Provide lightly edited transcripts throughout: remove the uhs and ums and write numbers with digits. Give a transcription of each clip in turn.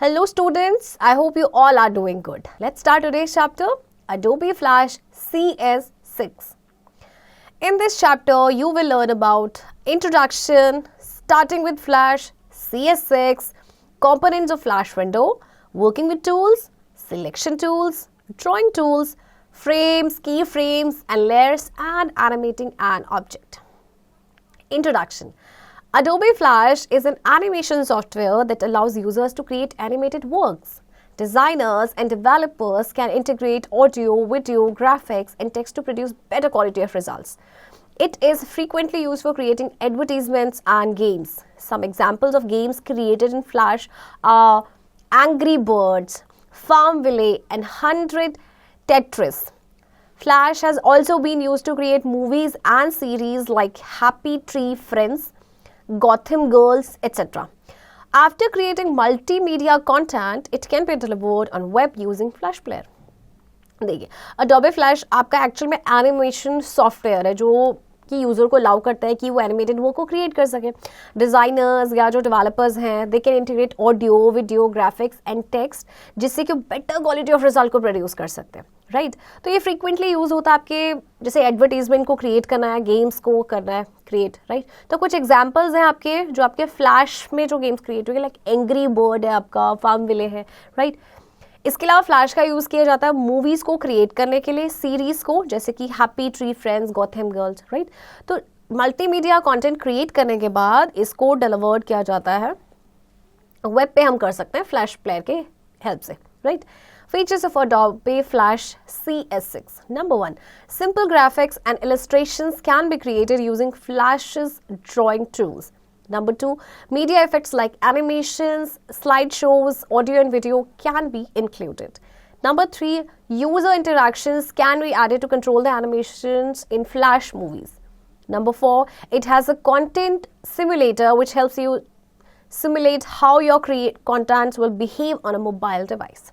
Hello students, I hope you all are doing good. Let's start today's chapter, Adobe Flash CS6. In this chapter, you will learn about introduction, starting with Flash, CS6, components of Flash window, working with tools, selection tools, drawing tools, frames, keyframes and layers, and animating an object. Introduction. Adobe Flash is an animation software that allows users to create animated works. Designers and developers can integrate audio, video, graphics, and text to produce better quality of results. It is frequently used for creating advertisements and games. Some examples of games created in Flash are Angry Birds, Farmville, and 100 Tetris. Flash has also been used to create movies and series like Happy Tree Friends, Gotham Girls, etc. After creating multimedia content, it can be delivered on web using Flash Player. देखिए, Adobe Flash आपका actual में animation software है जो कि user को allow करता है कि वो एनिमेटेड वर्क को क्रिएट कर सके. डिज़ाइनर्स या जो डेवलपर्स हैं they can integrate audio, video, graphics and text जिससे कि बेटर क्वालिटी ऑफ रिजल्ट को प्रोड्यूस कर सकते हैं. राइट तो ये फ्रीक्वेंटली यूज़ होता है आपके जैसे एडवर्टीजमेंट को क्रिएट करना है, गेम्स को करना है क्रिएट. राइट तो कुछ एग्जांपल्स हैं आपके जो आपके फ्लैश में जो गेम्स क्रिएट होंगे लाइक एंग्री बर्ड है आपका, फार्मविले है. राइट इसके अलावा फ्लैश का यूज़ किया जाता है मूवीज़ को क्रिएट करने के लिए, सीरीज़ को जैसे कि happy tree friends, Gotham girls. Right तो मल्टीमीडिया कंटेंट क्रिएट करने के बाद इसको डिलीवर्ड किया जाता है वेब पे हम कर सकते हैं फ्लैश प्लेयर के हेल्प से. Right Features of Adobe Flash CS6. Number 1. Simple graphics and illustrations can be created using Flash's drawing tools. Number 2. Media effects like animations, slideshows, audio and video can be included. Number 3. User interactions can be added to control the animations in Flash movies. Number 4. It has a content simulator which helps you simulate how your content will behave on a mobile device.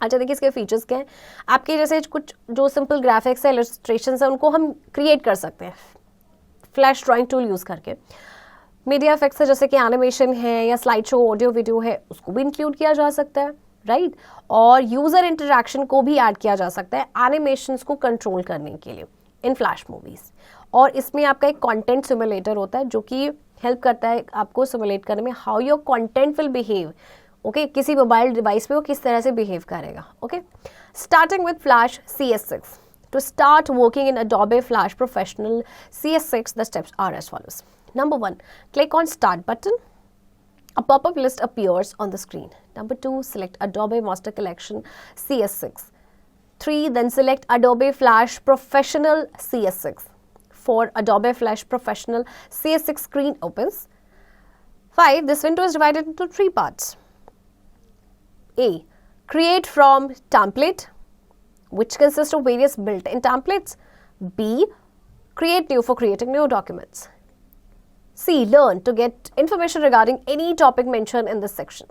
अच्छा देखिए इसके features क्या हैं. आपके जैसे कुछ जो simple graphics है, इलस्ट्रेशंस है, उनको हम क्रिएट कर सकते हैं फ्लैश ड्राइंग टूल यूज़ करके. मीडिया इफेक्ट्स है जैसे कि एनिमेशन है या स्लाइड शो, ऑडियो वीडियो है, उसको भी इंक्लूड किया जा सकता है. राइट और यूज़र इंटरेक्शन को भी ऐड किया जा सकता है एनिमेशंस को कंट्रोल करने के लिए इन फ्लैश मूवीज़. और इसमें आपका एक कंटेंट सिमुलेटर होता है जो कि हेल्प करता है आपको सिमुलेट करने में how your content will behave. Okay किसी मोबाइल डिवाइस पे वो किस तरह से बिहेव करेगा. Okay starting with flash CS6. To start working in Adobe Flash Professional CS6 the steps are as follows. Number 1, click on Start button. A pop-up list appears on the screen. Number 2, select Adobe Master Collection CS6. 3, then select Adobe Flash Professional CS6. 4, Adobe Flash Professional CS6 screen opens. 5, this window is divided into 3 parts. A. Create from template, which consists of various built-in templates. B. Create new for creating new documents. C. Learn to get information regarding any topic mentioned in this section.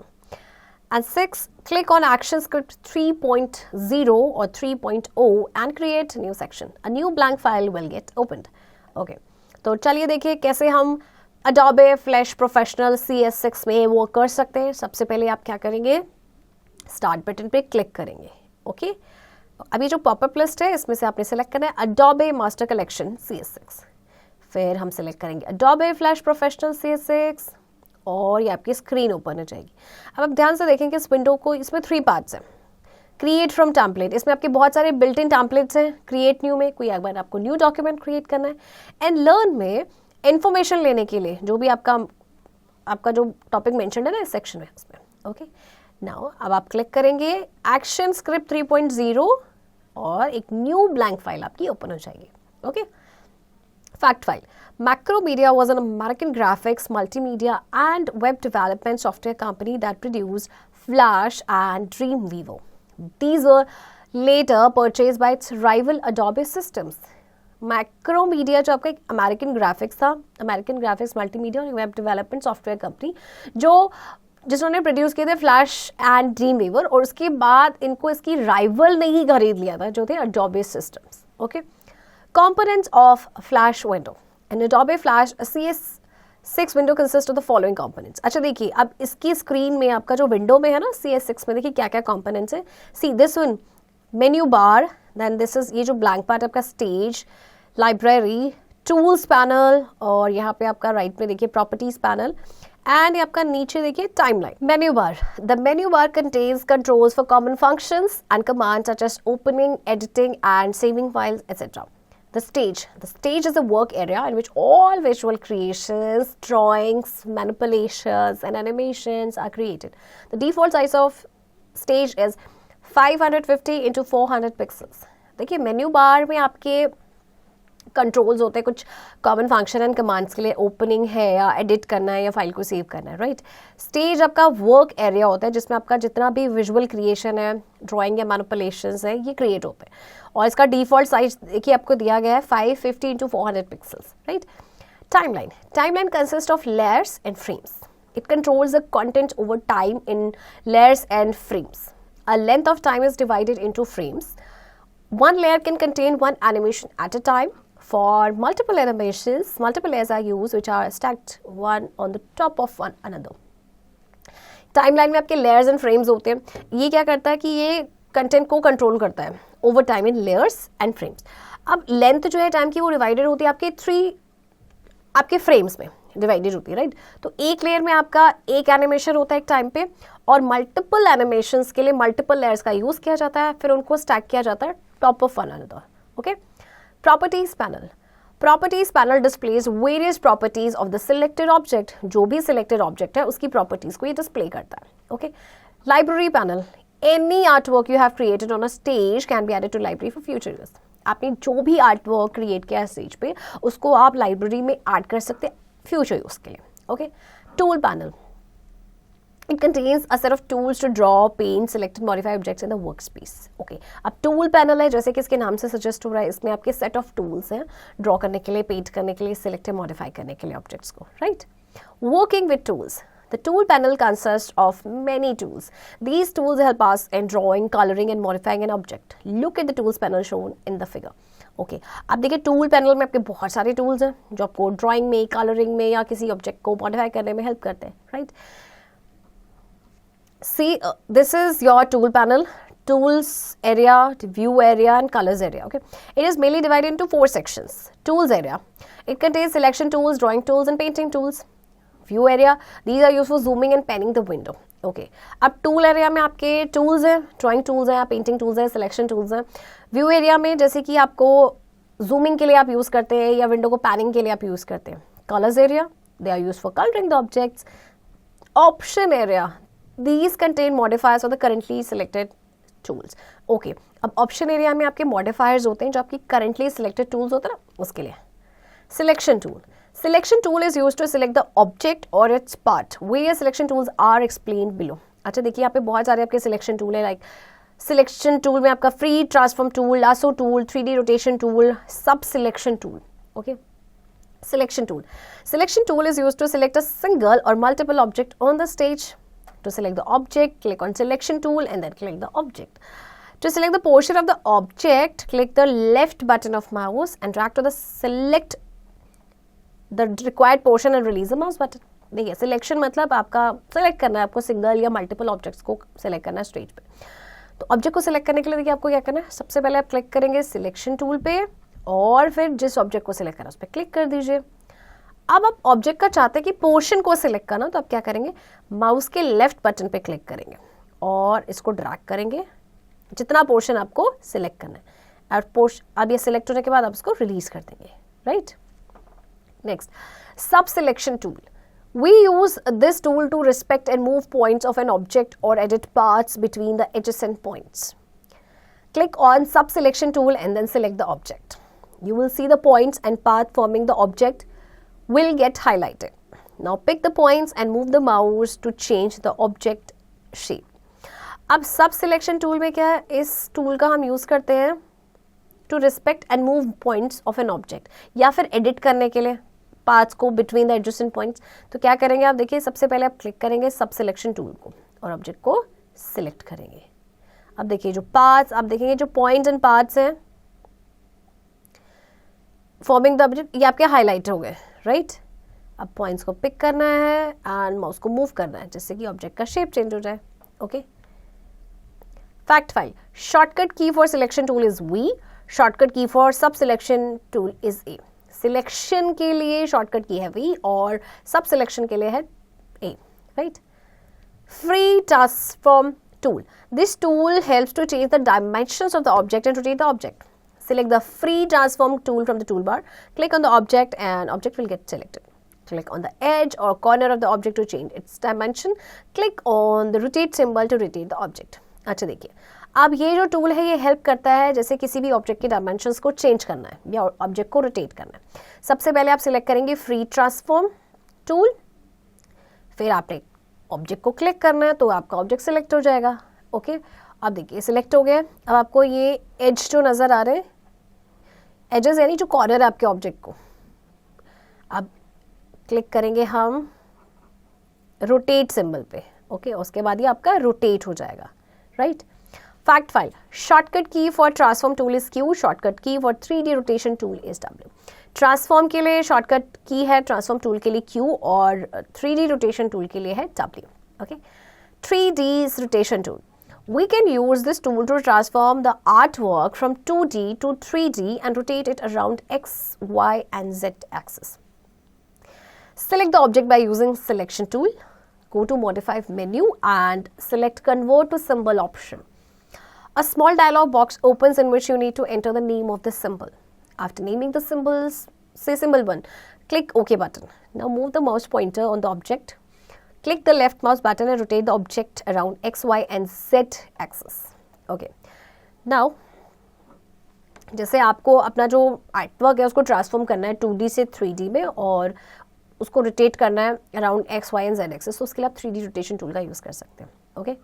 And 6. Click on ActionScript 3.0 or 3.0 and create a new section. A new blank file will get opened. Okay. तो चलिए देखिए कैसे हम Adobe Flash Professional CS6 में वो कर सकते हैं. सबसे पहले आप क्या करेंगे, स्टार्ट बटन पे क्लिक करेंगे. ओके अभी जो पॉपअप लिस्ट है इसमें से आपने सेलेक्ट करना है Adobe Master Collection CS6. फिर हम सेलेक्ट करेंगे Adobe Flash Professional CS6 और ये आपकी स्क्रीन ओपन हो जाएगी. अब आप ध्यान से देखेंगे इस विंडो को, इसमें 3 पार्ट्स हैं. क्रिएट फ्रॉम टेम्पलेट, इसमें आपके बहुत सारे बिल्ट इन टेम्पलेट्स हैं. क्रिएट न्यू में कोई एक बार आपको न्यू डॉक्यूमेंट क्रिएट करना है. एंड लर्न में इंफॉर्मेशन लेने के लिए जो भी आपका जो टॉपिक मेंशन है ना इस सेक्शन में उसमें. ओके नाउ अब आप क्लिक करेंगे एक्शन स्क्रिप्ट 3.0 और एक न्यू ब्लैंक फाइल आपकी ओपन हो जाएगी. Okay fact file. Macromedia was an American graphics, multimedia and web development software company that produced Flash and Dreamweaver. These were later purchased by its rival Adobe Systems. Macromedia जो आपका एक American graphics था, American graphics multimedia और web development software company जिन्होंने produce किए थे flash and dream weaver, और उसके बाद इनको इसकी राइवल ने ही खरीद लिया था जो थे Adobe Systems. Okay components of flash window. In Adobe Flash, 6 window consist of the following components. अच्छा देखिए, अब इसकी स्क्रीन में आपका जो विंडो में है ना CS6 में, देखिए क्या क्या कंपोनेंट्स है। See this one menu bar, then this is ये जो ब्लैंक पार्ट आपका स्टेज, लाइब्रेरी, टूल्स पैनल, और यहाँ पे आपका राइट में देखिए प्रॉपर्टीज पैनल, एंड आपका नीचे देखिए timeline. Menu bar, the menu bar contains controls for common functions and commands such as opening, editing and saving files etcetera. The stage is a work area in which all visual creations, drawings, manipulations and animations are created. The default size of stage is 550 into 400 pixels. देखिए menu bar में आपके controls होते हैं कुछ common function and commands के लिए, opening है या एडिट करना है या फाइल को सेव करना है, राइट। स्टेज आपका वर्क एरिया होता है जिसमें आपका जितना भी विजुअल क्रिएशन है, ड्राइंग या मैनिपुलेशंस है, ये क्रिएट होते हैं। और इसका डिफॉल्ट साइज देखिए आपको दिया गया है 550 into 400 pixels, right. Timeline consist of layers and frames. It controls the content over time in layers and frames. A length of time is divided into frames. One layer can contain one animation at a time. For multiple animations, multiple layers are used which are stacked one on the top of one another. Timeline में आपके layers and frames होते हैं। ये क्या करता है कि ये कंटेंट को कंट्रोल करता है over time in layers and frames. अब लेंथ जो है टाइम की वो डिवाइडेड होती है आपके 3 आपके फ्रेम्स में डिवाइडेड होती है, राइट। तो एक लेयर में आपका एक एनिमेशन होता है एक टाइम पे, और मल्टीपल एनिमेशंस के लिए मल्टीपल लेयर्स का यूज किया जाता है, फिर उनको स्टैक किया जाता है top of one another. Okay, properties panel displays various properties of the selected object. जो भी सिलेक्टेड ऑब्जेक्ट है उसकी प्रॉपर्टीज को ये डिस्प्ले करता है। Okay, library panel, any art work you have created on a stage can be added to library for future use. आपने जो भी आर्ट वर्क क्रिएट किया है स्टेज पे, उसको आप लाइब्रेरी में ऐड कर सकते हैं फ्यूचर यूज के लिए। Okay, tool panel, it contains a set of tools to draw, paint, select and modify objects in the workspace. Okay, अब tool panel है जैसे कि इसके नाम से suggest हो रहा है, इसमें आपके set of tools हैं draw करने के लिए, paint करने के लिए, select and modify करने के लिए objects को, right? Working with tools. The tool panel consists of many tools. These tools help us in drawing, coloring and modifying an object. Look at the tools panel shown in the figure. Okay, अब देखिए tool panel में आपके बहुत सारे tools हैं जो आपको drawing में, कलरिंग में या किसी ऑब्जेक्ट को मॉडिफाई करने में हेल्प करते हैं, right. See, this is your tool panel, tools area, view area and colors area. Okay, it is mainly divided into 4 sections. Tools area, it contains selection tools, drawing tools and painting tools. View area, these are used for zooming and panning the window. Okay, अब tool area में आपके tools हैं, drawing tools हैं, painting tools हैं, selection tools हैं। View area में जैसे कि आपको zooming के लिए आप यूज़ करते हैं या window को panning के लिए आप यूज़ करते हैं। Colors area, they are used for coloring the objects. Option area, these contain modifiers of the currently selected tools. Okay, अब option area में आपके modifiers होते हैं जो आपकी currently selected tools होते हैं ना, उसके लिए। Selection tool is used to select the object or its part. Various selection tools are explained below. अच्छा देखिए यहाँ पे बहुत सारे आपके selection tool है, like selection tool में आपका free transform tool, lasso tool, 3D rotation tool, sub selection tool. Okay, selection tool is used to select a single or multiple object on the stage. To select the object, click on selection tool and then click the object. To select the portion of the object, click the left button of mouse and drag to the select the required portion and release the mouse button. देखिए selection मतलब आपका select करना है, आपको single या multiple objects को select करना है स्टेज पे। तो ऑब्जेक्ट को सिलेक्ट करने के लिए देखिए आपको क्या करना है, सबसे पहले आप क्लिक करेंगे सिलेक्शन टूल पे और फिर जिस ऑब्जेक्ट को सिलेक्ट करना है उस पर क्लिक कर दीजिए। अब आप ऑब्जेक्ट का चाहते हैं कि पोर्शन को सिलेक्ट करना, तो आप क्या करेंगे, माउस के लेफ्ट बटन पे क्लिक करेंगे और इसको ड्रैग करेंगे जितना पोर्शन आपको सिलेक्ट करना है, और अब ये सिलेक्ट होने के बाद आप इसको रिलीज कर देंगे, राइट। नेक्स्ट, सब selection tool. We use this tool to respect and move points of an object or edit parts between the adjacent points. Click on sub-selection tool and then select the object. You will see the points and path forming the object will get highlighted. Now pick the points and move the mouse to change the object shape. अब sub-selection tool में क्या है, इस tool का हम use करते हैं to respect and move points of an object, या फिर edit करने के लिए पार्ट्स को बिटवीन द एडजेसेंट पॉइंट्स। तो क्या करेंगे आप, देखिए सबसे पहले आप क्लिक करेंगे सब सिलेक्शन टूल को और ऑब्जेक्ट को सिलेक्ट करेंगे। अब देखिए जो पार्ट्स आप देखेंगे, जो पॉइंट्स एंड पार्ट्स हैं फॉर्मिंग द ऑब्जेक्ट, ये आपके हाईलाइट हो गए, राइट। अब पॉइंट्स को पिक करना है एंड माउस को मूव करना है जिससे कि ऑब्जेक्ट का शेप चेंज हो जाए. Okay. Fact 5. Shortcut key for selection tool is v. Shortcut key for sub selection tool is a. Selection के लिए शॉर्टकट की है वी और सब सिलेक्शन के लिए है A. Right. Free transform tool. This tool helps to change the dimensions of the object and rotate the object. Select the free transform tool from the toolbar. Click on the object and object will get selected. Click on the edge or corner of the object to change its dimension. Click on the rotate symbol to rotate the object. अच्छा देखिए, अब ये जो tool है ये help करता है जैसे किसी भी ऑब्जेक्ट के डायमेंशंस को चेंज करना है या ऑब्जेक्ट को रोटेट करना है. सबसे पहले आप सिलेक्ट करेंगे फ्री ट्रांसफॉर्म टूल, फिर आपने ऑब्जेक्ट को क्लिक करना है तो आपका ऑब्जेक्ट सिलेक्ट हो जाएगा. ओके. अब देखिए सिलेक्ट हो गया. अब आपको ये एज जो नज़र आ रहे हैं, एजेस यानी जो कॉर्नर है आपके ऑब्जेक्ट को, अब क्लिक करेंगे हम रोटेट सिंबल पे. ओके. उसके बाद ये आपका रोटेट हो जाएगा. Right. Fact 5. Shortcut key for transform tool is Q. Shortcut key for 3D rotation tool is W. Transform के लिए शॉर्टकट की है ट्रांसफॉर्म टूल के लिए क्यू और 3D रोटेशन टूल के लिए है W. Okay. 3D rotation tool. We can use this tool to transform the artwork from 2D to 3D and rotate it around X, Y and Z axis. Select the object by using selection tool. Go to modify menu and select convert to symbol option. A small dialog box opens in which you need to enter the name of the symbol. After naming the symbols, say symbol 1. Click OK button. Now move the mouse pointer on the object. Click the left mouse button and rotate the object around X, Y and Z axis. Okay. Now, जैसे आपको अपना जो artwork है उसको transform करना है 2D से 3D में और उसको रोटेट करना है around X, Y and Z axis, तो उसके लिए आप 3D रोटेशन टूल का यूज़ कर सकते हैं. ओके.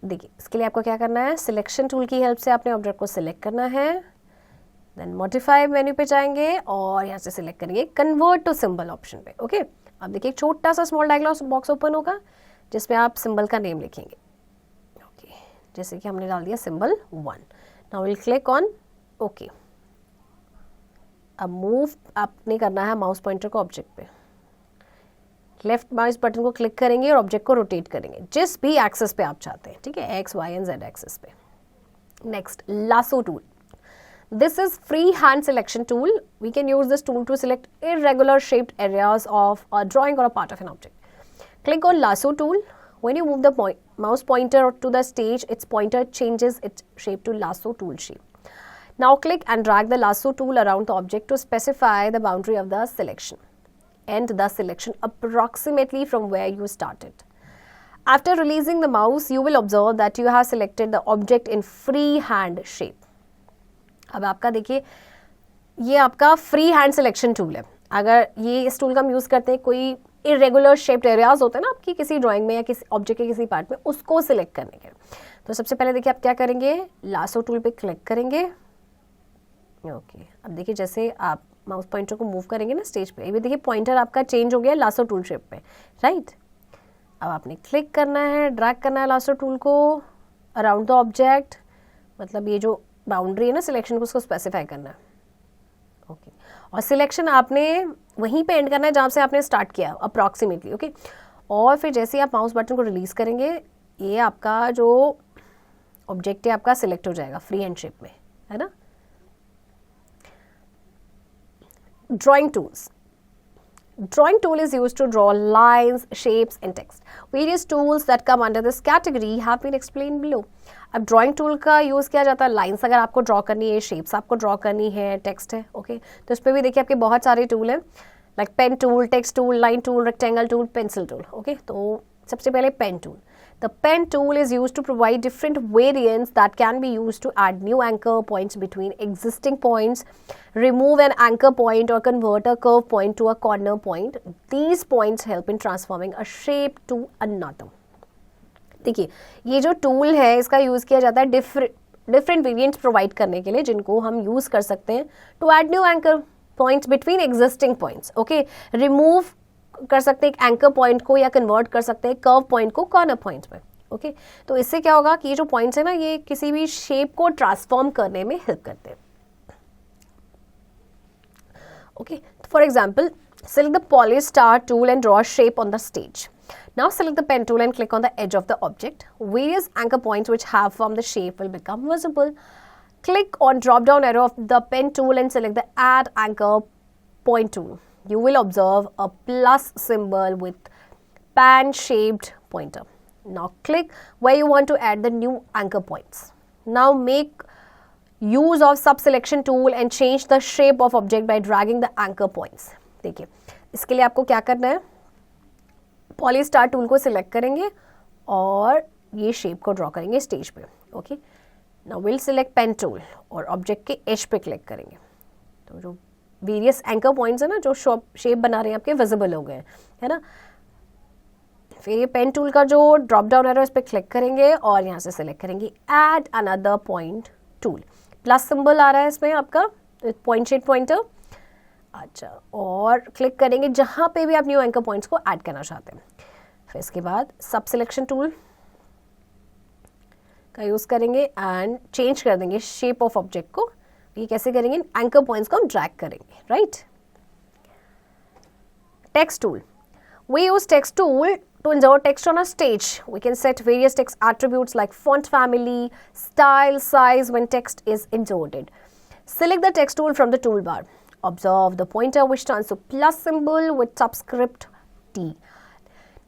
देखिए इसके लिए आपको क्या करना है, सिलेक्शन टूल की हेल्प से आपने ऑब्जेक्ट को सिलेक्ट करना है, देन मॉडिफाई मेन्यू पे जाएंगे और यहाँ से सिलेक्ट करेंगे कन्वर्ट टू सिंबल ऑप्शन पे. ओके. अब देखिए एक छोटा सा स्मॉल डायलॉग बॉक्स ओपन होगा जिसमें आप सिंबल का नेम लिखेंगे. ओके. जैसे कि हमने डाल दिया symbol 1. Now will click on okay. अब मूव आपने करना है माउस पॉइंटर को ऑब्जेक्ट पे. लेफ्ट माउस बटन को क्लिक करेंगे और ऑब्जेक्ट को रोटेट करेंगे जिस भी एक्सेस पे आप चाहते हैं. ठीक है, X, Y and Z axes पे. Next, lasso tool. This is free hand selection tool. We can use this tool to select irregular shaped areas of a drawing or a part of an object. Click on lasso tool. When you move the mouse pointer to the stage, its pointer changes its shape to lasso tool shape. Now click and drag the lasso tool around the object to specify the boundary of the selection. End the selection approximately from where you started. After releasing the mouse, you will observe that you have selected the object in free hand shape. अब आपका देखिए ये आपका free hand selection tool है. अगर ये इस tool का हम यूज़ करते हैं कोई इरेगुलर शेप्ड एरियाज होते हैं ना आपकी किसी ड्राइंग में या किसी ऑब्जेक्ट के किसी पार्ट में, उसको सिलेक्ट करने के. तो सबसे पहले देखिए आप क्या करेंगे, लासो टूल पे क्लिक करेंगे. ओके. अब देखिए जैसे आप माउस पॉइंटर को मूव करेंगे ना स्टेज पे, ये देखिए पॉइंटर आपका चेंज हो गया लासो टूल शेप पे. राइट. अब आपने क्लिक करना है, ड्रैग करना है लासो टूल को अराउंड द ऑब्जेक्ट, मतलब ये जो बाउंड्री है ना सिलेक्शन को उसको स्पेसिफाई करना है. ओके. और सिलेक्शन आपने वहीं पे एंड करना है जहाँ से आपने स्टार्ट किया अप्रॉक्सीमेटली. ओके. और फिर जैसे ही आप माउस बटन को रिलीज करेंगे ये आपका जो ऑब्जेक्ट है आपका सिलेक्ट हो जाएगा फ्री हैंड शेप में, है ना. Drawing tools. Drawing tool is used to draw lines, shapes and text. Various tools that come under this category have been explained below. अब drawing tool का यूज़ किया जाता है लाइन्स अगर आपको ड्रॉ करनी है, शेप्स आपको ड्रॉ करनी है, टेक्स्ट है. ओके. तो इस पर भी देखिए आपके बहुत सारे टूल हैं like pen tool, text tool, line tool, rectangle tool, pencil tool. Okay. तो सबसे पहले pen tool. The pen tool is used to provide different variants that can be used to add new anchor points between existing points, remove an anchor point or convert a curve point to a corner point. These points help in transforming a shape to another. देखिए ये जो tool है इसका use किया जाता है different variants provide करने के लिए जिनको हम यूज़ कर सकते हैं to add new anchor points between existing points. Okay. Remove कर सकते हैं एक एंकर पॉइंट को या कन्वर्ट कर सकते हैं कर्व पॉइंट को कॉर्नर पॉइंट में. ओके. तो इससे क्या होगा कि ये जो पॉइंट्स है ना ये किसी भी शेप को ट्रांसफॉर्म करने में हेल्प करते हैं. Okay. For example Select the Polystar tool and draw a shape on the stage. Now select the pen tool and click on the edge of the object. Various anchor points which have formed the shape will become visible. Click on drop down arrow of the pen tool and select the add anchor point tool. You will observe a plus symbol with pan shaped pointer. Now click where you want to add the new anchor points. Now make use of sub selection tool and change the shape of object by dragging the anchor points. देखिए इसके लिए आपको क्या करना है, पॉलीस्टार tool को select करेंगे और ये शेप को ड्रॉ करेंगे स्टेज पे. Okay, now will select pen tool और ऑब्जेक्ट के एज पे क्लिक करेंगे. तो जो वेरियस एंकर पॉइंट्स है ना, जो शेप बना रहे हैं आपके, विजिबल हो गए है ना. फिर ये पेन टूल का जो ड्रॉप डाउन एरो, इस पर क्लिक करेंगे और यहाँ से सिलेक्ट करेंगे add another point tool. Plus symbol आ रहा है इसमें आपका पॉइंट शेड पॉइंटर. अच्छा, और क्लिक करेंगे जहाँ पे भी आप न्यू एंकर पॉइंट्स को ऐड करना चाहते हैं. फिर इसके बाद सब सिलेक्शन टूल का यूज़ करेंगे एंड चेंज कर देंगे शेप ऑफ ऑब्जेक्ट को. ये कैसे करेंगे, एंकर पॉइंट्स को हम ड्रैग करेंगे. Right. Text tool. We use text tool to insert text on a stage. We can set various text attributes like font family, style, size when text is inserted. Select the text tool from the toolbar. Observe the pointer which turns to plus symbol with subscript T.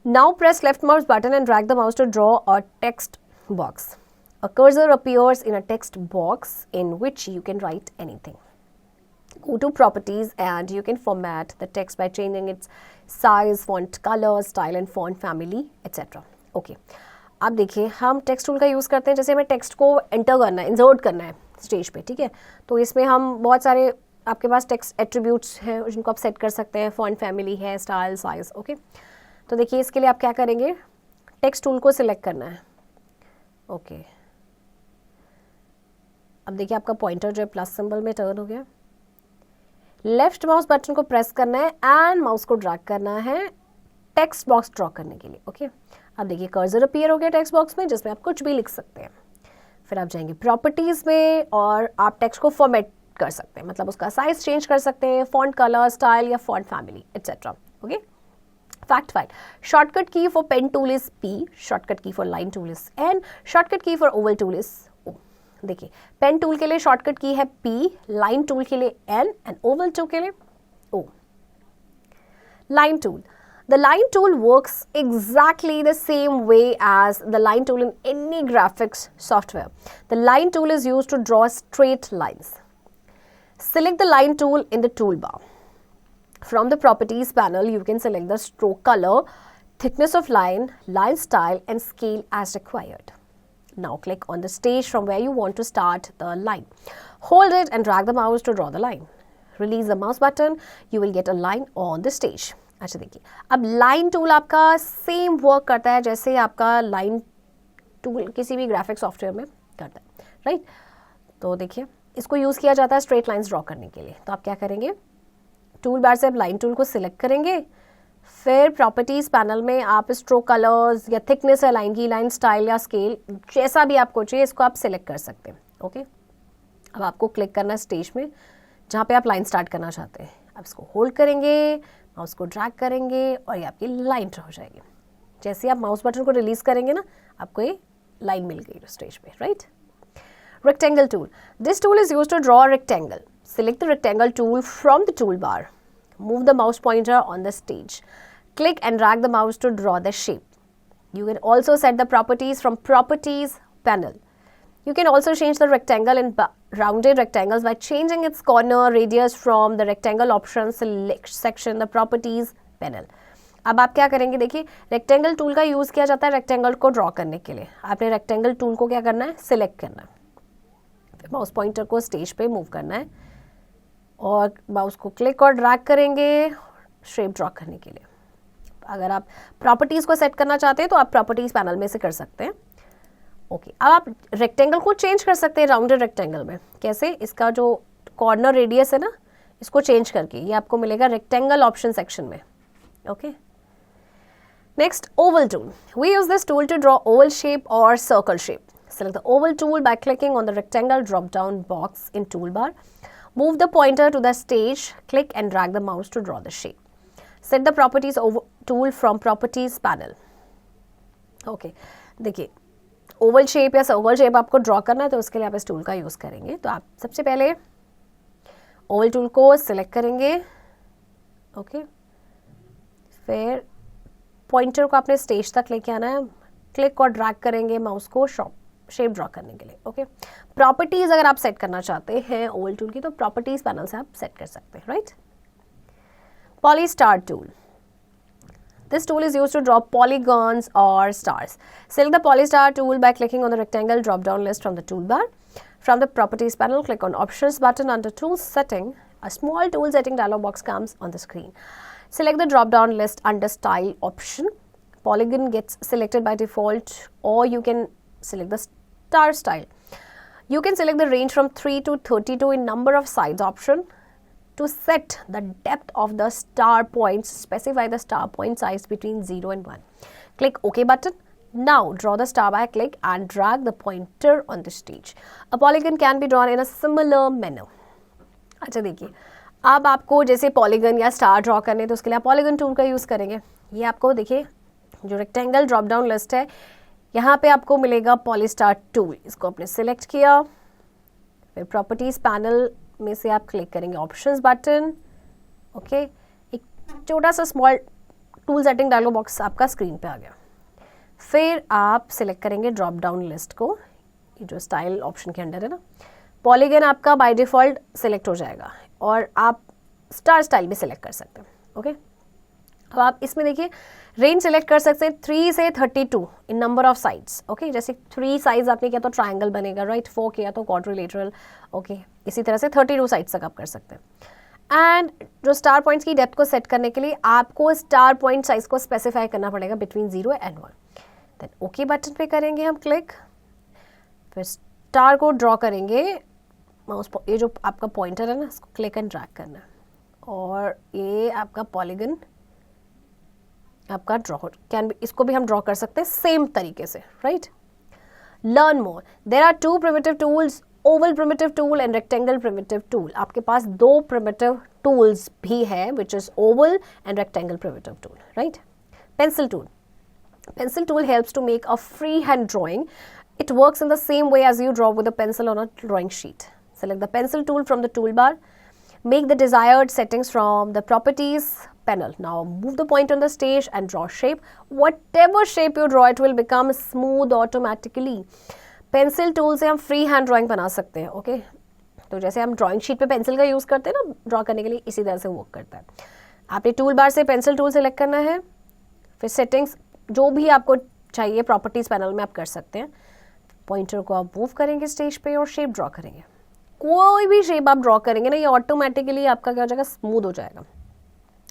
Now press left mouse button and drag the mouse to draw a text box. A cursor appears in a text box in which you can write anything. Go to properties and you can format the text by changing its size, font color, style and font family etc. Okay, अब देखिए हम text tool का use करते हैं. जैसे हमें text को enter करना है, इंसर्ट करना है स्टेज पे. ठीक है, तो इसमें हम बहुत सारे आपके पास टेक्स्ट एट्रीब्यूट्स हैं जिनको आप सेट कर सकते हैं. फॉन्ट फैमिली है, स्टाइल, साइज. ओके, तो देखिए इसके लिए आप क्या करेंगे, टेक्स्ट टूल को सिलेक्ट करना है. ओके, अब देखिए आपका पॉइंटर जो है प्लस सिंबल में टर्न हो गया. लेफ्ट माउस बटन को प्रेस करना है एंड माउस को ड्रैग करना है टेक्स्ट बॉक्स ड्रॉ करने के लिए. ओके, अब देखिए कर्सर अपीयर हो गया टेक्स्ट बॉक्स में, जिसमें आप कुछ भी लिख सकते हैं. फिर आप जाएंगे प्रॉपर्टीज में और आप टेक्स्ट को फॉर्मेट कर सकते हैं, मतलब उसका साइज चेंज कर सकते हैं, फॉन्ट कलर, स्टाइल या font family etcetera. Okay, fact फाइंड. Shortcut key for pen tool is P, shortcut key for line tool is N, shortcut key for oval tool is O. देखिए pen tool के लिए shortcut की है P, line tool के लिए N and Oval tool के लिए O. Line tool. The line tool works exactly the same way as the line tool in any graphics software. The line tool is used to draw straight lines. Select the line tool in the toolbar. From the properties panel, you can select the stroke color, thickness of line, line style and scale as required. Now click on the stage from where you want to start the line. Hold it and drag the mouse to draw the line. Release the mouse button, you will get a line on the stage. अच्छा देखिए, अब line tool आपका same work करता है जैसे आपका line tool किसी भी ग्राफिक सॉफ्टवेयर में करता है. राइट, तो देखिए इसको यूज़ किया जाता है स्ट्रेट लाइंस ड्रॉ करने के लिए. तो आप क्या करेंगे, टूल बार से आप लाइन टूल को सिलेक्ट करेंगे. फिर प्रॉपर्टीज़ पैनल में आप स्ट्रोक कलर्स या थिकनेस है लाइन की, लाइन स्टाइल या स्केल, जैसा भी आपको चाहिए इसको आप सिलेक्ट कर सकते हैं. ओके, अब आपको क्लिक करना है स्टेज में जहाँ पे आप लाइन स्टार्ट करना चाहते हैं. आप इसको होल्ड करेंगे, माउस को ड्रैग करेंगे और ये आपकी लाइन ड्रॉ हो जाएगी. जैसे आप माउस बटन को रिलीज करेंगे ना, आपको ये लाइन मिल गई स्टेज पे. Right. Rectangle tool. This tool is used to draw a rectangle. Select the rectangle tool from the toolbar. Move the mouse pointer on the stage. Click and drag the mouse to draw the shape. You can also set the properties from Properties panel. You can also change the rectangle in rounded rectangles by changing its corner radius from the rectangle option section the Properties panel. अब आप क्या करेंगे, देखिए rectangle tool का use किया जाता है rectangle को ड्रॉ करने के लिए. आपने रेक्टेंगल टूल को क्या करना है, सिलेक्ट करना है. फिर माउस पॉइंटर को स्टेज पे मूव करना है और माउस को क्लिक और ड्रैग करेंगे शेप ड्रॉ करने के लिए. अगर आप प्रॉपर्टीज़ को सेट करना चाहते हैं तो आप प्रॉपर्टीज़ पैनल में से कर सकते हैं. ओके, अब आप रेक्टेंगल को चेंज कर सकते हैं राउंडेड रेक्टेंगल में. कैसे, इसका जो कॉर्नर रेडियस है ना, इसको चेंज करके ये आपको मिलेगा रेक्टेंगल ऑप्शन सेक्शन में. Okay, next oval tool. We use this tool to draw oval shape और circle shape. Select the oval tool by clicking on the rectangle drop-down box in toolbar. Move the pointer to the stage, click and drag the mouse to draw the shape. Set the properties tool from properties panel. Okay देखिए Oval shape या circle shape आपको draw करना है तो उसके लिए आप इस टूल का यूज़ करेंगे. तो आप सबसे पहले ओवल टूल को सिलेक्ट करेंगे. ओके फिर पॉइंटर को आपने स्टेज तक लेके आना है. क्लिक और ड्रैग करेंगे माउस को शेप ड्रॉ करने के लिए. ओके प्रॉपर्टीज अगर आप सेट करना चाहते हैं ओवल टूल की तो प्रॉपर्टीज पैनल से आप सेट कर सकते हैं. Right. Polystar tool. This tool is used to draw polygons or stars. Select the polystar tool by clicking on the rectangle drop-down list from the toolbar. From the properties panel, click on options button under tool setting. A small tool setting dialog box comes on the screen. Select the drop-down list under style option. Polygon gets selected by default, or you can select the star style. You can select the range from 3 to 32 in number of sides option. To set the depth of the star points, specify the star point size between 0 and 1. Click OK button. Now draw the star by click and drag the pointer on the stage. A polygon can be drawn in a similar manner. अच्छा देखिए अब आपको जैसे polygon या star draw करने तो उसके लिए आप पॉलीगन टूल का यूज़ करेंगे. ये आपको देखिए जो रेक्टेंगल ड्रॉप डाउन लिस्ट है यहाँ पे आपको मिलेगा पॉलीस्टार टूल. इसको आपने सिलेक्ट किया. फिर प्रॉपर्टीज पैनल में से आप क्लिक करेंगे ऑप्शंस बटन. ओके एक छोटा सा small tool setting dialog box आपका स्क्रीन पे आ गया. फिर आप सिलेक्ट करेंगे ड्रॉप डाउन लिस्ट को. ये जो स्टाइल ऑप्शन के अंडर है ना पॉलीगन आपका बाय डिफ़ॉल्ट सिलेक्ट हो जाएगा और आप स्टार स्टाइल भी सिलेक्ट कर सकते हैं. ओके अब आप इसमें देखिए रेंज सेलेक्ट कर सकते हैं 3 से 32 इन नंबर ऑफ साइड्स. ओके जैसे 3 साइड्स आपने किया तो ट्रायंगल बनेगा. राइट 4 किया तो क्वाड्रिलेटरल. ओके इसी तरह से 32 साइड्स तक आप कर सकते हैं. एंड जो स्टार पॉइंट्स की डेप्थ को सेट करने के लिए आपको स्टार पॉइंट साइज को स्पेसिफाई करना पड़ेगा between 0 and 1. Then okay button पे करेंगे हम क्लिक. फिर स्टार को ड्रॉ करेंगे. माउस ये जो आपका पॉइंटर है ना इसको क्लिक एंड ड्रैग करना है और ये आपका पॉलीगन आपका ड्रॉ इसको भी हम ड्रॉ कर सकते हैं सेम तरीके से. Right. Learn more. There are 2 primitive tools, oval primitive tool and rectangle primitive tool. आपके पास 2 प्रिमिटिव टूल्स भी है which is oval and rectangle primitive tool. Right. Pencil tool. Pencil tool helps to make a freehand drawing. It works in the same way as you draw with a pencil on a drawing sheet. Select the pencil tool from the toolbar. Make the desired settings from the properties panel. Now move the point on the stage and draw shape. Whatever shape you draw, it will become smooth automatically. Pencil tool से हम freehand drawing बना सकते हैं. Okay? तो जैसे हम drawing sheet पे pencil का यूज़ करते हैं ना ड्रॉ करने के लिए इसी तरह से वर्क करता है. आपने टूल बार से पेंसिल टूल सेलेक्ट करना है. फिर सेटिंग्स जो भी आपको चाहिए प्रॉपर्टीज पैनल में आप कर सकते हैं. पॉइंटर को आप मूव करेंगे स्टेज पे और शेप ड्रॉ करेंगे. कोई भी शेप आप ड्रॉ करेंगे ना ये ऑटोमेटिकली आपका क्या हो जाएगा स्मूथ हो जाएगा.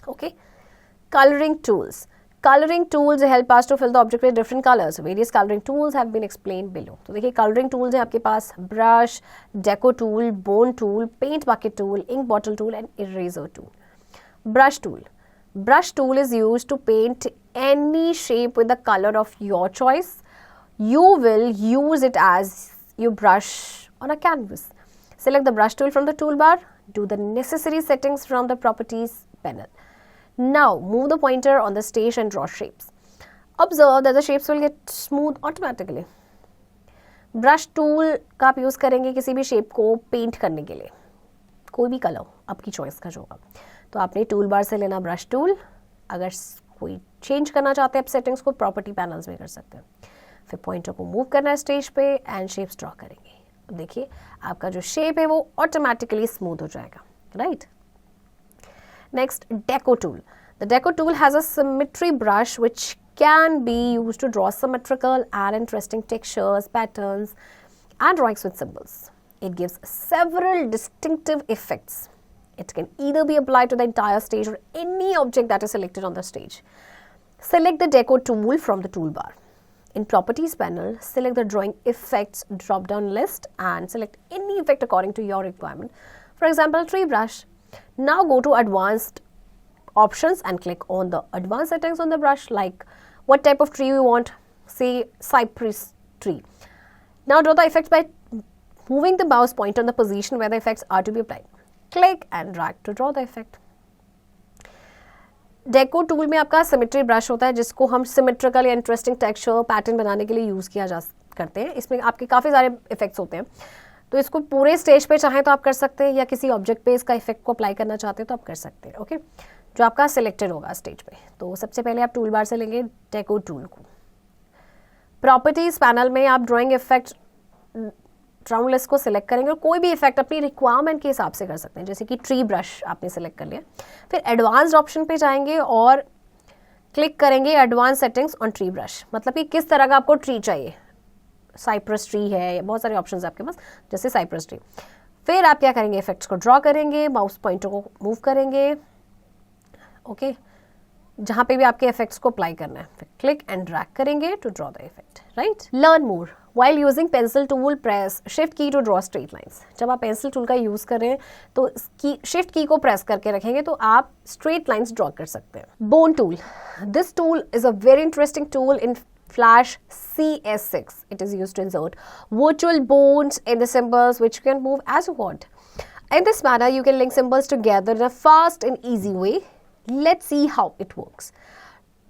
Okay. Colouring tools. Coloring tools help us to fill the object with different colors. Various coloring tools have been explained below. तो देखिए coloring tools है आपके पास brush, deco tool, bone tool, paint bucket tool, ink bottle tool and eraser tool. Brush tool. Brush tool is used to paint any shape with the color of your choice. You will use it as you brush on a canvas. Select the brush tool from the toolbar. Do the necessary settings from the properties panel. Now move the pointer on the stage and draw shapes. Observe that the shapes will get smooth automatically. Brush tool का आप use करेंगे किसी भी shape को paint करने के लिए. कोई भी कलर आपकी चॉइस का जो होगा. तो आपने टूल बार से लेना ब्रश टूल. अगर कोई चेंज करना चाहते हैं आप सेटिंग्स को प्रॉपर्टी पैनल्स में कर सकते हैं. फिर पॉइंटर को मूव करना है स्टेज पे एंड शेप्स ड्रॉ करेंगे. अब देखिए आपका जो शेप है वो ऑटोमेटिकली स्मूथ हो जाएगा. Right. Next, deco tool. The deco tool has a symmetry brush which can be used to draw symmetrical and interesting textures, patterns, and drawings with symbols. It gives several distinctive effects. It can either be applied to the entire stage or any object that is selected on the stage. Select the deco tool from the toolbar. In Properties panel, select the Drawing Effects drop-down list and select any effect according to your requirement. For example, tree brush. Now go to Advanced Options and click on the Advanced settings on the brush, like what type of tree you want, say cypress tree. Now draw the effects by moving the mouse pointer on the position where the effects are to be applied. Click and drag to draw the effect. Deco tool में आपका symmetry brush होता है जिसको हम symmetrical या interesting texture pattern बनाने के लिए यूज़ किया जा करते हैं। इसमें आपके काफ़ी सारे इफेक्ट्स होते हैं, तो इसको पूरे स्टेज पे चाहें तो आप कर सकते हैं, या किसी ऑब्जेक्ट पे इसका इफेक्ट को अप्लाई करना चाहते हैं तो आप कर सकते हैं। ओके, जो आपका सिलेक्टेड होगा स्टेज पे। तो सबसे पहले आप टूल बार से लेंगे डेको टूल को। प्रॉपर्टीज पैनल में आप ड्राइंग इफेक्ट राउंड लिस्ट को सिलेक्ट करेंगे और कोई भी इफेक्ट अपनी रिक्वायरमेंट के हिसाब से कर सकते हैं, जैसे कि ट्री ब्रश आपने सिलेक्ट कर लिया। फिर एडवांस्ड ऑप्शन पे जाएंगे और क्लिक करेंगे advance settings on tree brush, मतलब कि किस तरह का आपको ट्री चाहिए। साइप्रस ट्री है, बहुत सारे ऑप्शंस है आपके पास, जैसे साइप्रस ट्री। फिर आप क्या करेंगे, इफेक्ट्स को ड्रॉ करेंगे, माउस पॉइंटर को मूव करेंगे, ओके, जहाँ पे भी आपके इफेक्ट्स को अप्लाई करना है। फिर क्लिक एंड ड्रैग करेंगे to draw the effect, right. Learn more while using pencil tool, press shift key to draw straight lines। जब आप पेंसिल टूल का यूज़ कर रहे हैं तो शिफ्ट की को प्रेस करके रखेंगे तो आप स्ट्रेट लाइंस ड्रॉ कर सकते हैं। Bone tool, this tool is a very interesting tool in Flash CS6. It is used to insert virtual bones in the symbols which you can move as you want. In this manner, you can link symbols together in a fast and easy way. Let's see how it works.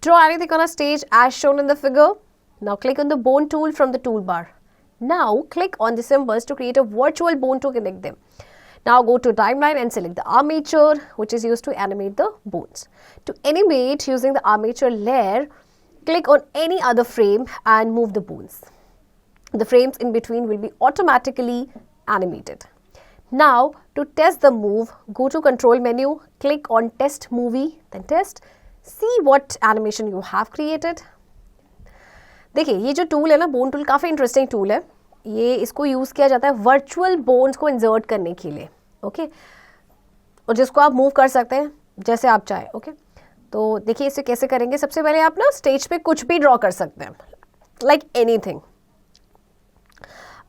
Draw anything on a stage as shown in the figure. Now click on the bone tool from the toolbar. Now click on the symbols to create a virtual bone to connect them. Now go to timeline and select the armature, which is used to animate the bones. To animate using the armature layer, click on any other frame and move the bones. The frames in between will be automatically animated. Now to test the move, go to control menu, click on test movie, then test, see what animation you have created. देखिए ये जो tool है ना, bone tool, काफ़ी interesting tool है। ये इसको use किया जाता है वर्चुअल बोन्स को इंसर्ट करने के लिए, ओके, और जिसको आप मूव कर सकते हैं जैसे आप चाहें, ओके। तो देखिए इसे कैसे करेंगे। सबसे पहले आप ना स्टेज पे कुछ भी ड्रॉ कर सकते हैं, लाइक एनीथिंग।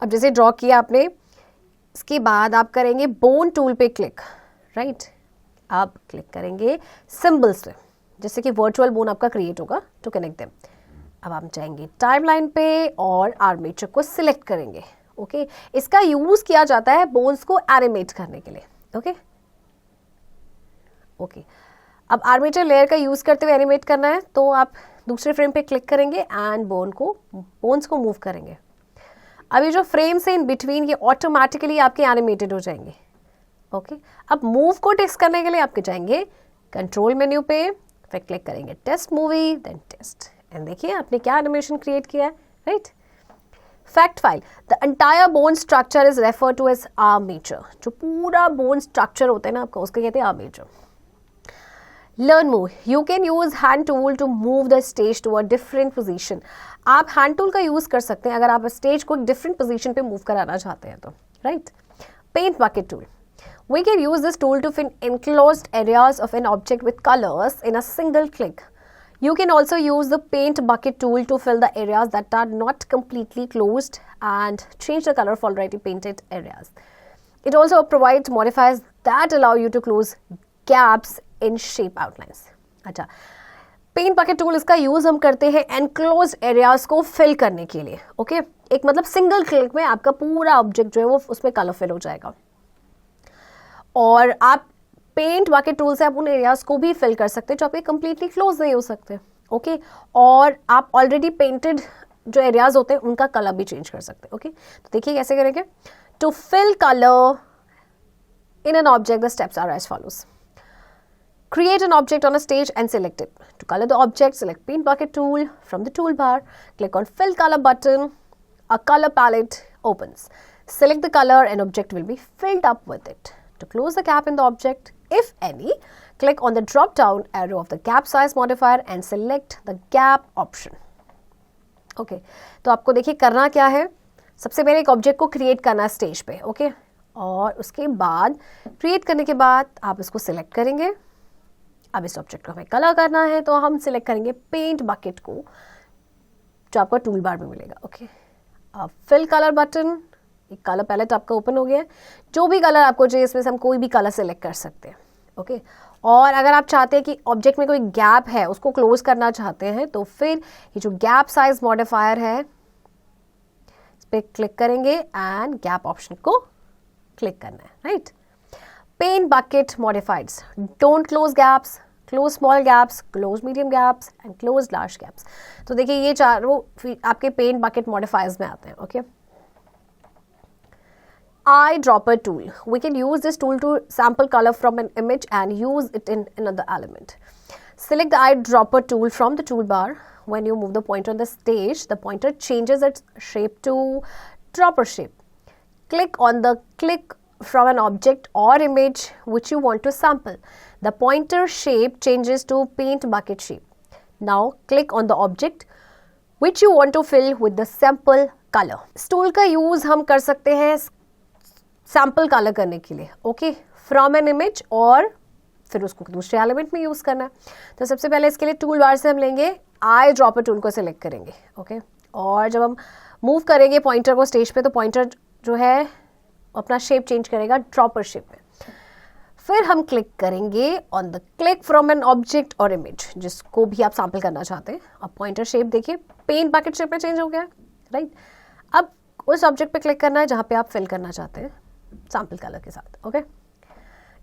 अब जैसे ड्रॉ किया आपने, इसके बाद आप करेंगे बोन टूल पे क्लिक, राइट। आप क्लिक करेंगे सिंबल्स पे, जैसे कि वर्चुअल बोन आपका क्रिएट होगा टू कनेक्ट देम। अब आप जाएंगे टाइमलाइन पे और आर्मेचर को सिलेक्ट करेंगे, ओके। इसका यूज किया जाता है बोन्स को एनिमेट करने के लिए, ओके ओके। अब आर्मेचर लेयर का यूज करते हुए एनिमेट करना है तो आप दूसरे फ्रेम पे क्लिक करेंगे एंड बोन्स को मूव करेंगे। अब ये जो फ्रेम से इन बिटवीन ये ऑटोमेटिकली आपके एनिमेटेड हो जाएंगे, ओके। अब मूव को टेस्ट करने के लिए आपके जाएंगे कंट्रोल मेन्यू पे, फिर क्लिक करेंगे test movie, then test, and देखिए आपने क्या एनिमेशन क्रिएट किया है, राइट। Fact file, the entire bone structure is refer to as armature. जो पूरा बोन स्ट्रक्चर होता है ना आपका, उसको कहते हैं armature. Learn more, you can use hand tool to move the stage to a different position. आप हैंड टूल का यूज कर सकते हैं अगर आप स्टेज को एक डिफरेंट पोजीशन पे मूव कराना चाहते हैं तो, right. Paint bucket tool, we can use this tool to fill enclosed areas of an object with colors in a single click. You can also use the paint bucket tool to fill the areas that are not completely closed and change the color of already painted areas. It also provides modifiers that allow you to close gaps in shape outlines. अच्छा, paint bucket tool इसका use हम करते हैं enclose areas को fill करने के लिए, okay. एक मतलब सिंगल क्लिक में आपका पूरा ऑब्जेक्ट जो है वो उसमें कलर फिल हो जाएगा, और आप पेंट बकेट टूल से आप उन एरियाज को भी फिल कर सकते हैं जो आपके कंप्लीटली क्लोज नहीं हो सकते, ओके। और आप ऑलरेडी पेंटेड जो एरियाज होते हैं उनका कलर भी चेंज कर सकते हैं, ओके। तो देखिए कैसे करेंगे। To fill colour in an object the steps are as follows. Create an object on a stage and select it. To color the object, select Paint Bucket tool from the toolbar. Click on Fill Color button. A color palette opens. Select the color and object will be filled up with it. To close the gap in the object, if any, click on the drop-down arrow of the gap size modifier and select the gap option. Okay. तो आपको देखिए करना क्या है। सबसे पहले एक object को क्रिएट करना है स्टेज पे, ओके। और उसके बाद क्रिएट करने के बाद आप इसको सिलेक्ट करेंगे। अब इस ऑब्जेक्ट को हमें कलर करना है तो हम सिलेक्ट करेंगे पेंट बकेट को, जो आपको टूल बार में मिलेगा, ओके। अब फिल कलर बटन, एक कलर पैलेट आपका ओपन हो गया है। जो भी कलर आपको चाहिए इसमें से हम कोई भी कलर सेलेक्ट कर सकते हैं, ओके। और अगर आप चाहते हैं कि ऑब्जेक्ट में कोई गैप है उसको क्लोज करना चाहते हैं तो फिर ये जो गैप साइज मॉडिफायर है इस पर क्लिक करेंगे एंड गैप ऑप्शन को क्लिक करना है, right. Paint bucket modifiers. Don't close gaps. Close small gaps, close medium gaps and close large gaps. तो देखिए ये चारों आपके पेंट बकेट मॉडिफायर्स में आते हैं। Okay, eyedropper tool. We can use this tool to sample color from an image and use it in another element. Select the eyedropper tool from the toolbar. When you move the pointer on the stage, the pointer changes its shape to dropper shape. Click on the click from an object or image which you want to sample. The pointer shape changes to paint bucket shape. Now click on the object which you want to fill with the sample color. इस tool का use हम कर सकते हैं sample colour करने के लिए। Okay, from an image और फिर उसको दूसरे एलिमेंट में यूज़ करना है। तो सबसे पहले इसके लिए टूल बार से हम लेंगे आई ड्रॉपर टूल को सिलेक्ट करेंगे। ओके, और जब हम मूव करेंगे पॉइंटर को स्टेज पे तो पॉइंटर जो है अपना शेप चेंज करेगा ड्रॉपर शेप में। फिर हम क्लिक करेंगे on the click from an object और इमेज जिसको भी आप सैम्पल करना चाहते हैं। अब पॉइंटर शेप देखिए पेंट बकेट शेप में चेंज हो गया है, राइट। अब उस ऑब्जेक्ट पे क्लिक करना है जहाँ पे आप फिल करना चाहते हैं sample color के साथ। Okay,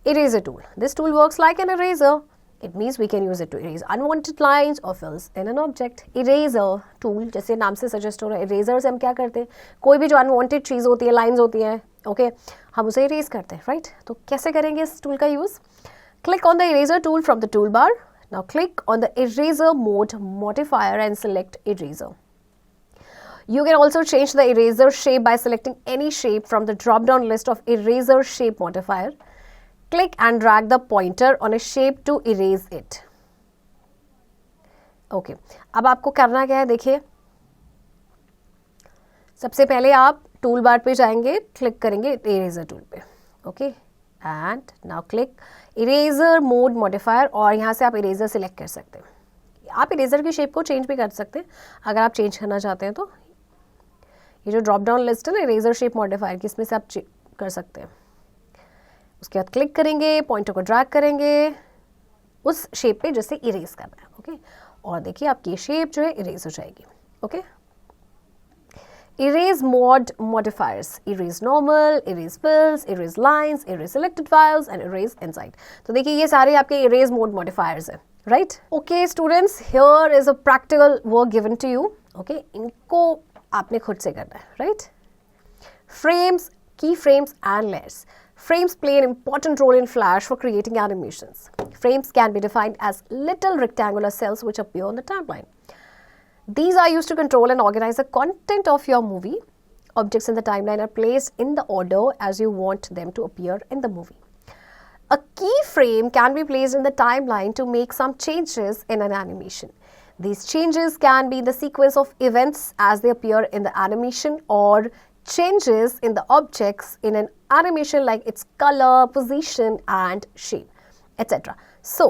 eraser tool. This tool works like an eraser. It means we can use it to erase unwanted lines or fills in an object. Eraser tool जैसे नाम से सजेस्ट हो रहा है, eraser से हम क्या करते हैं, कोई भी जो unwanted चीज़ होती है, लाइन्स होती हैं, ओके, हम उसे erase करते हैं, राइट। तो कैसे करेंगे इस टूल का use? Click on the eraser tool from the toolbar. Now click on the eraser mode modifier and select eraser. You can also change the eraser shape by selecting any shape from the drop-down list of eraser shape modifier. Click and drag the pointer on a shape to erase it. Okay, अब आपको करना क्या है देखिए, सबसे पहले आप tool bar पे जाएंगे, क्लिक करेंगे इरेजर टूल पे। Okay, and now click eraser mode modifier और यहाँ से आप इरेजर सिलेक्ट कर सकते हैं। आप इरेजर की शेप को चेंज भी कर सकते हैं अगर आप चेंज करना चाहते हैं तो। ये जो ड्रॉप डाउन लिस्ट है ना इरेजर शेप मॉडिफायर की, इसमें से आप कर सकते हैं। उसके बाद क्लिक करेंगे, पॉइंटर को ड्रैग करेंगे उस शेप पे जिससे इरेज करना है। ओके, और देखिए आपकी शेप जो है इरेज हो जाएगी। Okay, erase mode modifiers, erase normal, erase fills, erase lines, erase selected files and erase inside. तो देखिए ये सारे आपके इरेज मोड मॉडिफायर्स हैं, right. Okay students, here is a practical work given to you. Okay, इनको आपने खुद से करना है, right. Frames, key frames and layers. Frames play an important role in Flash for creating animations. Frames can be defined as little rectangular cells which appear on the timeline. These are used to control and organize the content of your movie. Objects in the timeline are placed in the order as you want them to appear in the movie. A keyframe can be placed in the timeline to make some changes in an animation. These changes can be the sequence of events as they appear in the animation or changes in the objects in an animation like its color, position and shape, etc. So,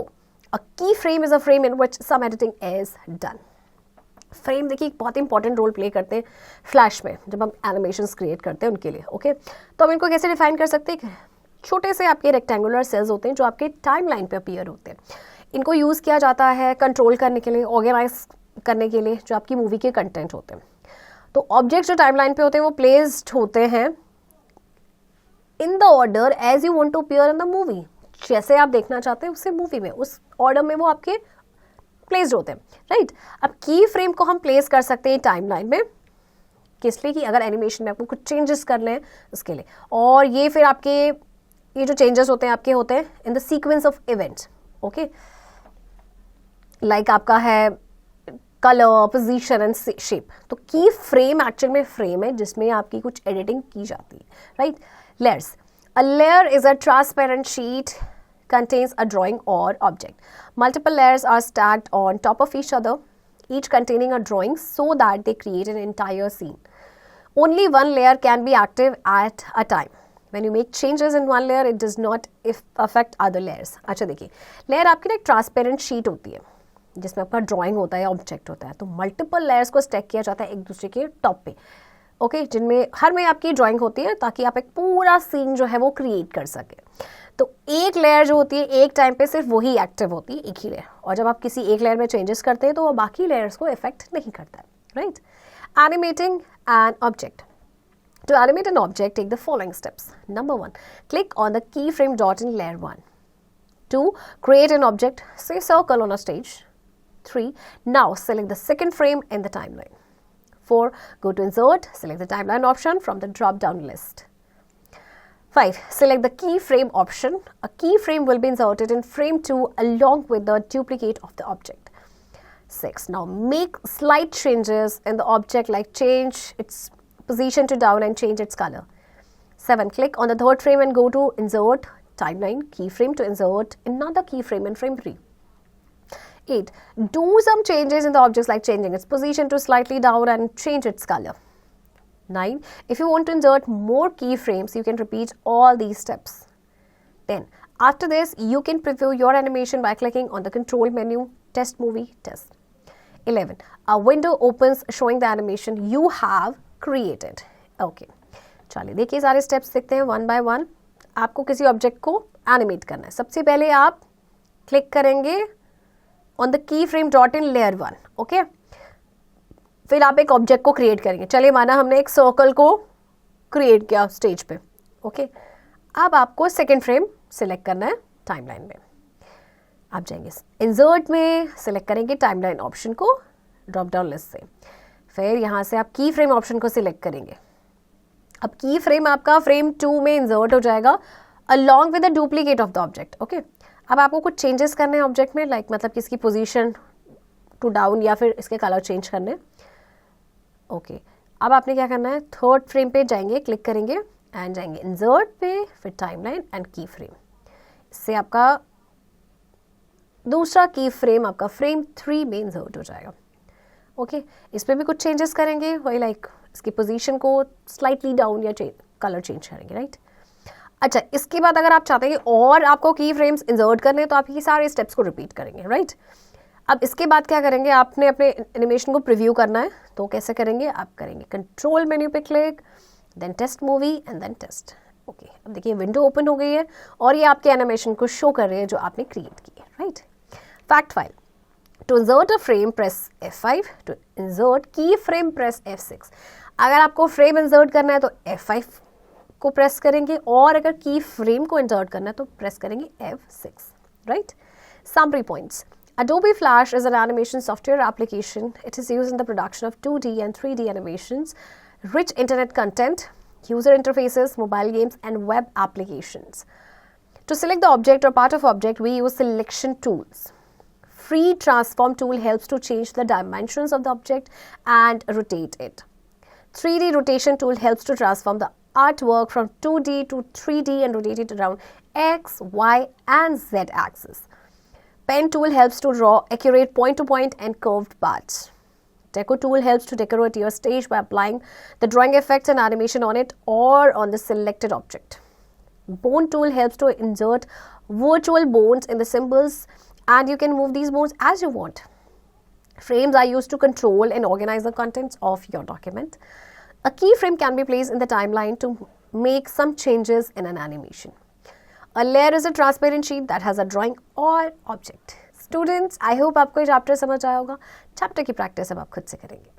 a keyframe is a frame in which some editing is done. Frame देखिए एक बहुत important role play करते हैं flash में जब हम animations create करते हैं उनके लिए। ओके, तो हम इनको कैसे डिफाइन कर सकते हैं? छोटे से आपके रेक्टेंगुलर सेल्स होते हैं जो आपके टाइमलाइन पे अपीयर होते हैं। इनको यूज़ किया जाता है कंट्रोल करने के लिए, ऑर्गेनाइज करने के लिए जो आपकी मूवी के कंटेंट होते हैं। तो ऑब्जेक्ट्स जो टाइमलाइन पे होते हैं वो प्लेस्ड होते हैं in the order as you want to appear in the movie, जैसे आप देखना चाहते हैं उससे मूवी में उस ऑर्डर में वो आपके प्लेस्ड होते हैं, राइट। अब की फ्रेम को हम प्लेस कर सकते हैं टाइमलाइन में, किस लिए कि अगर एनिमेशन में आपको कुछ चेंजेस करने हैं उसके लिए, और ये फिर आपके ये जो चेंजेस होते हैं आपके होते हैं in the sequence of events. Okay, like आपका है कलर, पोजीशन एंड शेप। तो की फ्रेम एक्चुअल में फ्रेम है जिसमें आपकी कुछ एडिटिंग की जाती है, right. Layers, a layer is a transparent sheet contains a drawing or object. Multiple layers are stacked on top of each other, each containing a drawing so that they create an entire scene. Only one layer can be active at a time. When you make changes in one layer, it does not affect other layers. अच्छा देखिए, layer आपकी ना एक transparent sheet होती है जिसमें आपका drawing होता है, ऑब्जेक्ट होता है। तो मल्टीपल लेयर्स को स्टैक किया जाता है एक दूसरे के टॉप पे, ओके, जिनमें हर में आपकी ड्राइंग होती है ताकि आप एक पूरा सीन जो है वो क्रिएट कर सके। तो एक लेयर जो होती है एक टाइम पे सिर्फ वही एक्टिव होती है, एक ही लेयर, और जब आप किसी एक लेयर में चेंजेस करते हैं तो वो बाकी लेयर्स को इफेक्ट नहीं करता है, right. Animating an object. To animate an object, take the following steps. Number 1, click on the keyframe dot in layer 1. 2. Create an object, say circle on a stage. 3. Now select the second frame in the timeline. 4. Go to insert, select the timeline option from the drop down list. 5. Select the keyframe option. A keyframe will be inserted in frame 2 along with the duplicate of the object. 6. Now make slight changes in the object, like change its position to down and change its color. 7. Click on the third frame and go to insert timeline keyframe to insert another keyframe in frame 3. 8. Do some changes in the objects, like changing its position to slightly down and change its color. 9. If you want to insert more keyframes, you can repeat all these steps. 10. After this, you can preview your animation by clicking on the control menu, test movie, test. 11. A window opens showing the animation you have created. Okay. चलिए देखिए सारे steps देखते हैं one by one. आपको किसी object को animate करना है. सबसे पहले आप क्लिक करेंगे on the key frame dot in layer 1. Okay. फिर आप एक ऑब्जेक्ट को क्रिएट करेंगे. चलिए माना हमने एक सर्कल को क्रिएट किया स्टेज पे. ओके. अब आपको सेकेंड फ्रेम सिलेक्ट करना है टाइमलाइन में. आप जाएंगे इंसर्ट में, सिलेक्ट करेंगे टाइमलाइन ऑप्शन को ड्रॉप डाउन लिस्ट से. फिर यहाँ से आप की फ्रेम ऑप्शन को सिलेक्ट करेंगे. अब की फ्रेम आपका फ्रेम 2 में इंसर्ट हो जाएगा along with the duplicate of the object. Okay. अब आपको कुछ चेंजेस करने हैं ऑब्जेक्ट में, लाइक मतलब किसकी पोजीशन टू डाउन या फिर इसके कलर चेंज करने. ओके. अब आपने क्या करना है, थर्ड फ्रेम पे जाएंगे, क्लिक करेंगे एंड जाएंगे इंसर्ट पे, फिर टाइमलाइन एंड की फ्रेम. इससे आपका दूसरा की फ्रेम आपका फ्रेम 3 में इंसर्ट हो जाएगा. ओके. इस पर भी कुछ चेंजेस करेंगे, वही लाइक इसकी पोजीशन को स्लाइटली डाउन या कलर चेंज करेंगे. राइट. अच्छा, इसके बाद अगर आप चाहते हैं और आपको की फ्रेम्स इंसर्ट करने, तो आप ये सारे स्टेप्स को रिपीट करेंगे. राइट. अब इसके बाद क्या करेंगे, आपने अपने एनिमेशन को प्रीव्यू करना है. तो कैसे करेंगे, आप करेंगे कंट्रोल मेन्यू पे click, then test movie and then test. Okay. अब देखिए विंडो ओपन हो गई है और ये आपके एनिमेशन को शो कर रही है जो आपने क्रिएट की है. राइट. Fact file. To insert a frame, press F5. To insert keyframe, press F6. अगर आपको फ्रेम इंसर्ट करना है तो F5 को प्रेस करेंगे, और अगर की फ्रेम को इंसर्ट करना है तो प्रेस करेंगे F6. Right. Summary points. Adobe Flash is an animation software application. It is used in the production of 2D and 3D animations, rich internet content, user interfaces, mobile games, and web applications. To select the object or part of object, we use selection tools. Free transform tool helps to change the dimensions of the object and rotate it. 3D rotation tool helps to transform the artwork from 2D to 3D and rotate it around X, Y, and Z axis. Pen tool helps to draw accurate point-to-point and curved parts. Deco tool helps to decorate your stage by applying the drawing effects and animation on it or on the selected object. Bone tool helps to insert virtual bones in the symbols, and you can move these bones as you want. Frames are used to control and organize the contents of your document. A keyframe can be placed in the timeline to make some changes in an animation. A layer is a transparent sheet that has a drawing or object. Students, I hope आपको ये chapter समझ आया होगा. Chapter की practice अब आप खुद से करेंगे.